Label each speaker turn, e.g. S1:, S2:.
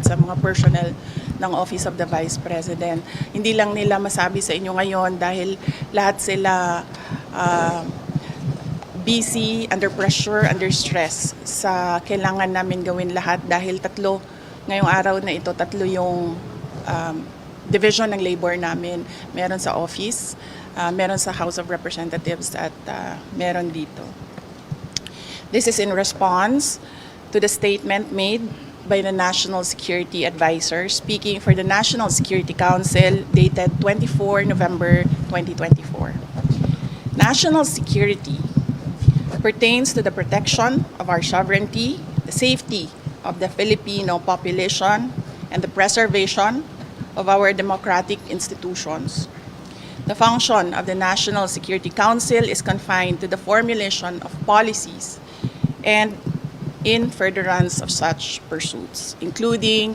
S1: sa mga personnel ng Office of the Vice President. Hindi lang nila masabi sa inyo ngayon dahil lahat sila busy, under pressure, under stress sa kailangan namin gawin lahat dahil ngayong araw na ito, tatlo yung division ng labor namin. Meron sa office, meron sa House of Representatives at meron dito. This is in response to the statement made by the National Security Advisor speaking for the National Security Council dated 24 November 2024. National security pertains to the protection of our sovereignty, the safety of the Filipino population, and the preservation of our democratic institutions. The function of the National Security Council is confined to the formulation of policies and in furtherance of such pursuits, including